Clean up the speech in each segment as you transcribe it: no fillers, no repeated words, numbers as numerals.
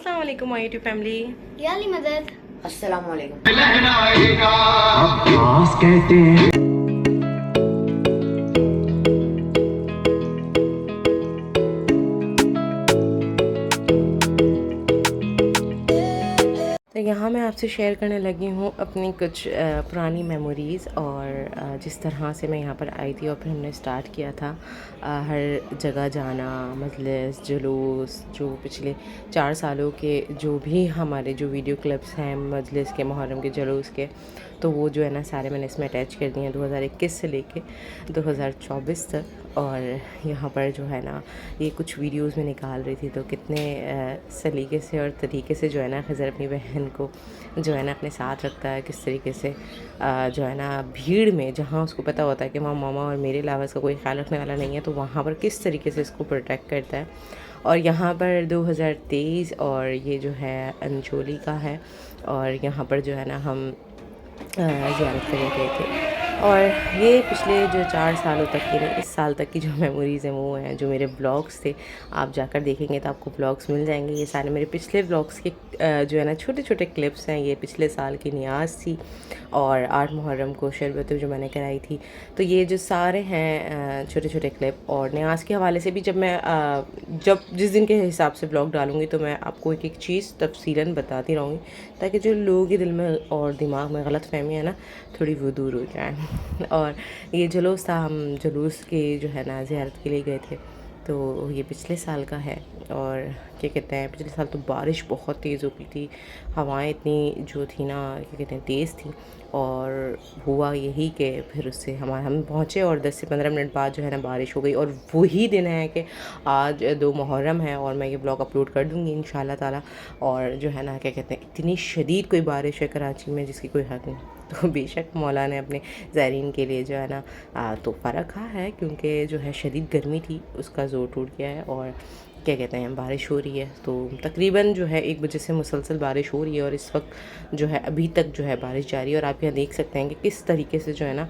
अस्सलाम वालेकुम my YouTube family. या अली मदद। अस्सलाम वालेकुम। अब्बास कहते हैं। तो यहाँ मैं आपसे शेयर करने लगी हूँ अपनी कुछ पुरानी मेमोरीज़ और जिस तरह से मैं यहाँ पर आई थी और फिर हमने स्टार्ट किया था हर जगह जाना, मजलिस, जुलूस, जो पिछले 4 सालों के जो भी हमारे जो वीडियो क्लिप्स हैं मजलिस के, मुहर्रम के, जुलूस के, तो वो जो है ना सारे मैंने इसमें अटैच कर दिए हैं 2021 से लेके 2024 तक। और यहाँ पर जो है ना ये कुछ वीडियोस में निकाल रही थी, तो कितने सलीके से और तरीके से जो है ना खज़र अपनी बहन को जो है ना अपने साथ रखता है, किस तरीके से जो है ना भीड़ में जहाँ उसको पता होता है कि वहाँ मामा और मेरे अलावा इसका कोई ख्याल रखने वाला नहीं है, तो वहाँ पर किस तरीके से इसको प्रोटेक्ट करता है। और यहाँ पर 2023 और ये जो है अंजोली का है, और यहाँ पर जो है ना हम ज़ियारत करने गए थे। और ये पिछले जो 4 सालों तक की, इस साल तक की जो मेमोरीज़ हैं वो हैं, जो मेरे ब्लॉग्स थे। आप जाकर देखेंगे तो आपको ब्लॉग्स मिल जाएंगे। ये सारे मेरे पिछले ब्लॉग्स के जो है ना छोटे छोटे क्लिप्स हैं। ये पिछले साल की नियाज़ थी और 8 मुहर्रम को शरबत जो मैंने कराई थी। तो ये जो सारे हैं छोटे छोटे क्लिप, और नियाज़ के हवाले से भी जब जिस दिन के हिसाब से ब्लॉग डालूँगी तो मैं आपको एक एक चीज़ तफसीलन बताती रहूँगी, ताकि जो लोगों के दिल में और दिमाग में गलत फहमी है ना थोड़ी वो दूर हो जाए। और ये जुलूस था, हम जुलूस के जो है ना ज़ियारत के लिए गए थे, तो ये पिछले साल का है। और क्या कहते हैं, पिछले साल तो बारिश बहुत तेज़ हो गई थी, हवाएं इतनी जो थी ना क्या कहते हैं तेज़ थी। और हुआ यही कि फिर उससे हम पहुँचे और 10 से 15 मिनट बाद जो है ना बारिश हो गई। और वही दिन है कि आज 2 मुहर्रम है और मैं ये ब्लॉग अपलोड कर दूँगी इंशाल्लाह ताला। और जो है ना क्या कहते हैं इतनी शदीद कोई बारिश है कराची में जिसकी कोई हद नहीं। तो बेशक मौला ने अपने ज़ायरीन के लिए जो है ना तोहफ़ा रखा है, क्योंकि जो है शदीद गर्मी थी उसका ज़ोर टूट गया है। और क्या कहते हैं बारिश हो रही है, तो तकरीबन जो है 1 बजे से मुसलसल बारिश हो रही है और इस वक्त जो है अभी तक जो है बारिश जारी है। और आप यहाँ देख सकते हैं कि किस तरीके से जो है ना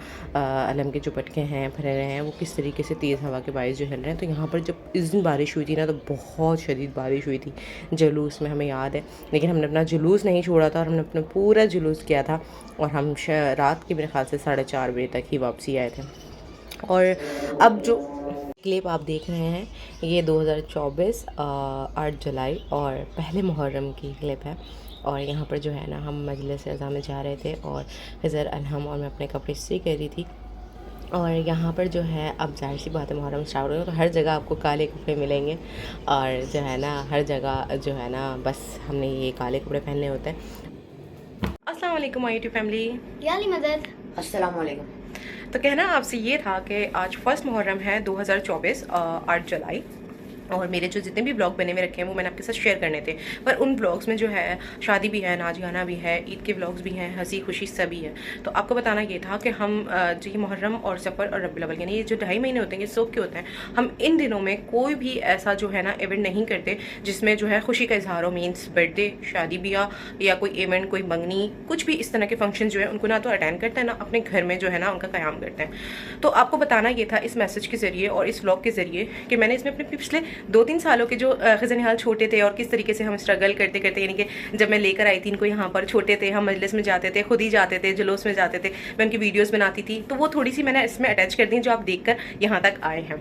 अलम के जो पटके हैं भरे रहे हैं, वो किस तरीके से तेज़ हवा के बारिश जो हिल रहे हैं। तो यहाँ पर जब इस दिन बारिश हुई थी ना तो बहुत शदीद बारिश हुई थी जुलूस में, हमें याद है। लेकिन हमने अपना जुलूस नहीं छोड़ा था और हमने अपना पूरा जुलूस किया था, और हम रात के मेरे ख्याल से 4:30 बजे तक ही वापसी आए थे। और अब जो क्लिप आप देख रहे हैं ये 2024 8 जुलाई और पहले मुहर्रम की क्लिप है। और यहाँ पर जो है ना हम मजलिस रज़ा में जा रहे थे और खज़र अलहम और मैं अपने कपड़े इस्त्री कर रही थी। और यहाँ पर जो है अब जाहिर सी बात है मुहर्रम स्टार्ट हो, तो हर जगह आपको काले कपड़े मिलेंगे। और जो है ना हर जगह जो है ना बस हमने ये काले कपड़े पहनने होते हैं। अस्सलाम वालेकुम माय यूट्यूब फैमिली। या अली मदद। अस्सलाम वालेकुम। तो कहना आपसे ये था कि आज फर्स्ट मुहर्रम है 2024 8 जुलाई, और मेरे जो जितने भी ब्लॉग बने हुए रखे हैं वो मैंने आपके साथ शेयर करने थे। पर उन ब्लॉग्स में जो है शादी भी है, नाच गाना भी है, ईद के ब्लॉग्स भी हैं, हंसी खुशी सभी है। तो आपको बताना ये था कि हम जो ये मुहर्रम और सफ़र और रबीउल अव्वल यानी ये जो 2.5 महीने होते हैं ये सोख के होते हैं, हम इन दिनों में कोई भी ऐसा जो है ना इवेंट नहीं करते जिसमें जो है खुशी का इजहार हो। मीन्स बर्थडे, शादी ब्याह या कोई इवेंट, कोई मंगनी, कुछ भी इस तरह के फंक्शन जो है उनको ना तो अटेंड करते हैं ना अपने घर में जो है ना उनका क़याम करते हैं। तो आपको बताना ये था इस मैसेज के ज़रिए और इस व्लॉग के ज़रिए कि मैंने इसमें अपने पिछले 2-3 सालों के जो खज़र निहाल छोटे थे और किस तरीके से हम स्ट्रगल करते करते, यानी कि जब मैं लेकर आई थी इनको यहाँ पर, छोटे थे हम, मजलिस में जाते थे, खुद ही जाते थे, जुलूस में जाते थे, मैं उनकी वीडियोस बनाती थी, तो वो थोड़ी सी मैंने इसमें अटैच कर दी जो आप देखकर यहाँ तक आए हैं।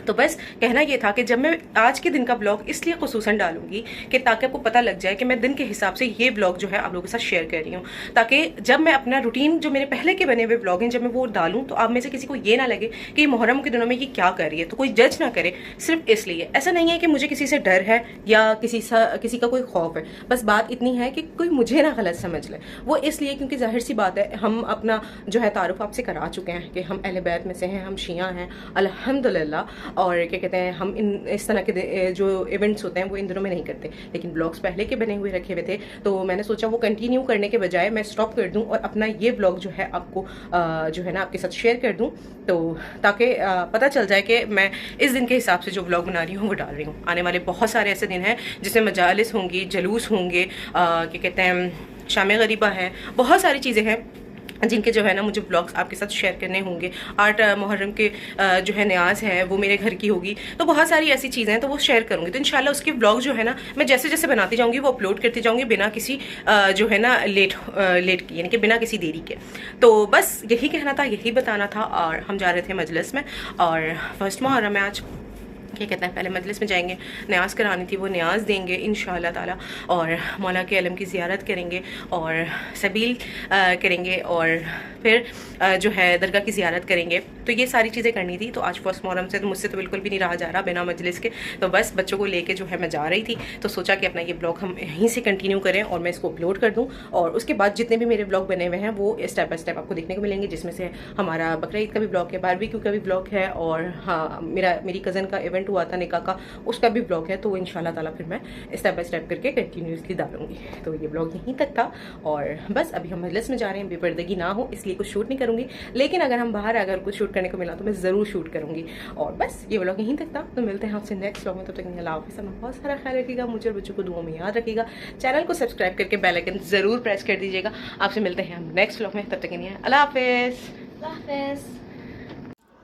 तो बस कहना ये था कि जब मैं आज के दिन का ब्लॉग इसलिए खुसूसन डालूंगी कि ताकि आपको पता लग जाए कि मैं दिन के हिसाब से ये ब्लॉग जो है आप लोगों के साथ शेयर कर रही हूँ, ताकि जब मैं अपना रूटीन जो मेरे पहले के बने हुए ब्लॉग हैं जब मैं वो डालूं तो आप में से किसी को ये ना लगे कि मुहर्रम के दिनों में ये क्या कर रही है, तो कोई जज ना करे। सिर्फ इसलिए, ऐसा नहीं है कि मुझे किसी से डर है या किसी का कोई खौफ है, बस बात इतनी है कि कोई मुझे ना गलत समझ ले। वो इसलिए क्योंकि जाहिर सी बात है हम अपना जो है तारुफ आपसे करा चुके हैं कि हम अहले बैत में से हैं, हम शिया हैं अल्हम्दुलिल्लाह। और क्या कहते हैं हम इस तरह के जो इवेंट्स होते हैं वो इन दिनों में नहीं करते, लेकिन ब्लॉग्स पहले के बने हुए रखे हुए थे, तो मैंने सोचा वो कंटिन्यू करने के बजाय मैं स्टॉप कर दूं और अपना ये ब्लॉग जो है आपको जो है ना आपके साथ शेयर कर दूं, तो ताकि पता चल जाए कि मैं इस दिन के हिसाब से जो ब्लॉग बना रही हूँ वो डाल रही हूँ। आने वाले बहुत सारे ऐसे दिन हैं जिसमें मजालिस होंगी, जलूस होंगे, क्या कहते हैं शाम गरीबा है, बहुत सारी चीज़ें हैं जिनके जो है ना मुझे ब्लॉग्स आपके साथ शेयर करने होंगे। 8 मुहर्रम के जो है न्याज है वो मेरे घर की होगी, तो बहुत सारी ऐसी चीज़ें हैं तो वो शेयर करूँगी। तो इंशाल्लाह उसके ब्लॉग जो है ना मैं जैसे जैसे बनाती जाऊँगी वो अपलोड करती जाऊँगी, बिना किसी जो है ना लेट की, यानी कि बिना किसी देरी के। तो बस यही कहना था, यही बताना था। और हम जा रहे थे मजलिस में, और फर्स्ट मुहर्रम है आज, क्या कहते हैं, पहले मजलिस में जाएंगे, न्याज करानी थी वो न्याज देंगे इंशाअल्लाह ताला, और मौला के अलम की ज़ियारत करेंगे और सबील करेंगे, और फिर जो है दरगाह की ज़ियारत करेंगे। तो ये सारी चीज़ें करनी थी। तो आज फर्स्ट मुहर्रम से तो मुझसे तो बिल्कुल भी नहीं रहा जा रहा बिना मजलिस के। तो बस बच्चों को लेके जो है मैं जा रही थी, तो सोचा कि अपना ये ब्लॉग हम यहीं से कंटिन्यू करें और मैं इसको अपलोड कर दूँ, और उसके बाद जितने भी मेरे ब्लॉग बने हुए हैं वो स्टेप बाय स्टेप आपको देखने को मिलेंगे, जिसमें से हमारा बकरा ईद का भी ब्लॉग है, बारबेक्यू का भी ब्लॉग है, और हाँ मेरी कज़न का इवेंट हुआ था निकाह का, उसका भी ब्लॉग है। तो इंशाल्लाह ताला फिर मैं स्टेप बाय स्टेप करके कंटिन्यूसली डालूंगी। तो ये ब्लॉग यहीं तक था, और बस अभी हम मजलिस में जा रहे हैं, बेपर्दगी ना हो इसलिए कुछ शूट नहीं करूँगी, लेकिन अगर हम बाहर अगर कुछ शूट करने को मिला तो मैं ज़रूर शूट करूँगी। और बस ये ब्लॉग यहीं तक था, तो मिलते हैं आपसे नेक्स्ट ब्लॉग में। तब तक अल्लाह हाफ़िज़, बहुत सारा ख्याल रखिएगा, मुझे और बच्चों को दुआ में याद रखिएगा, चैनल को सब्सक्राइब करके बेल आइकन ज़रूर प्रेस कर दीजिएगा। आपसे मिलते हैं हम नेक्स्ट ब्लॉग में, तब तक के लिए अल्लाह हाफ़िज़।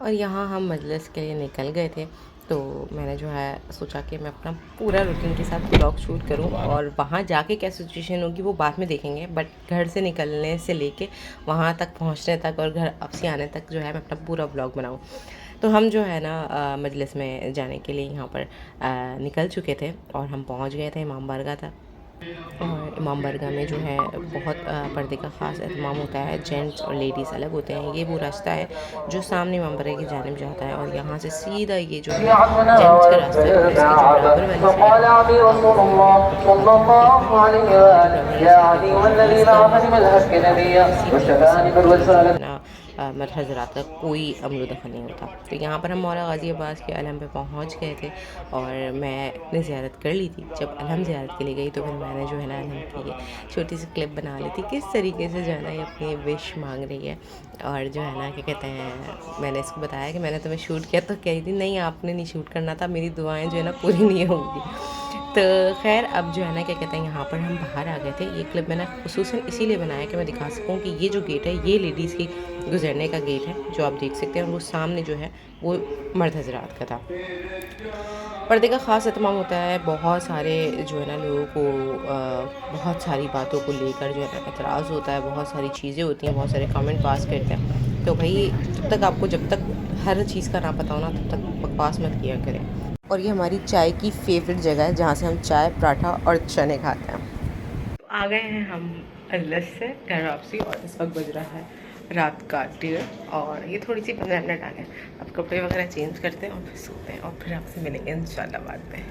और यहाँ हम मजलिस के लिए निकल गए थे, तो मैंने जो है सोचा कि मैं अपना पूरा रूटीन के साथ ब्लॉग शूट करूं, और वहाँ जाके क्या सिचुएशन होगी वो बाद में देखेंगे, बट घर से निकलने से लेके वहाँ तक पहुँचने तक और घर वापसी आने तक जो है मैं अपना पूरा ब्लॉग बनाऊं। तो हम जो है ना मजलिस में जाने के लिए यहाँ पर निकल चुके थे, और हम पहुँच गए थे इमाम बारगाह तक। और इमाम बारगाह में जो है बहुत पर्दे का ख़ास एहतमाम होता है, जेंट्स और लेडीज़ अलग होते हैं। ये वो रास्ता है जो सामने इमाम बारगाह की जानिब जाता है, और यहाँ से सीधा ये जो है जेंट्स का रास्ता है, और इसके जो बराबर वाली साइड मर हज़रात का कोई अमल दखल नहीं होता। तो यहाँ पर हम मौला गाज़ी अब्बास के अलम पे पहुँच गए थे, और मैंने ज़ियारत कर ली थी। जब अलम ज़ियारत के लिए गई तो फिर मैंने जो है ना अलम की ये छोटी सी क्लिप बना ली थी, किस तरीके से जो है ना ये अपनी विश मांग रही है। और जो है ना क्या कहते हैं, मैंने इसको बताया कि मैंने तुम्हें शूट किया, तो कही थी नहीं आपने नहीं शूट करना था, मेरी दुआएँ जो है ना पूरी नहीं होंगी। तो खैर अब जो है ना क्या कहते हैं, यहाँ पर हम बाहर आ गए थे। ये क्लिप मैंने खुसूसन इसीलिए बनाया कि मैं दिखा सकूँ कि ये जो गेट है ये लेडीज़ की गुजरने का गेट है, जो आप देख सकते हैं, और वो सामने जो है वो मर्द हजरात का था। पर्दे का ख़ास एहतमाम होता है, बहुत सारे जो है ना लोगों को बहुत सारी बातों को लेकर जो है ना एतराज़ होता है, बहुत सारी चीज़ें होती हैं, बहुत सारे कमेंट पास करते हैं। तो भाई जब तक हर चीज़ का ना पता हो ना, तब तक बकवास मत किया करें। और ये हमारी चाय की फेवरेट जगह है, जहाँ से हम चाय, पराठा और चने खाते हैं। तो आ गए हैं हम मजलिस से घर वापसी, और इस वक्त बज रहा है रात का 1:30, और ये थोड़ी सी 15 मिनट आ गए। अब कपड़े वगैरह चेंज करते हैं और फिर सोते हैं, और फिर आपसे मिलेंगे इंशाल्लाह बाद में।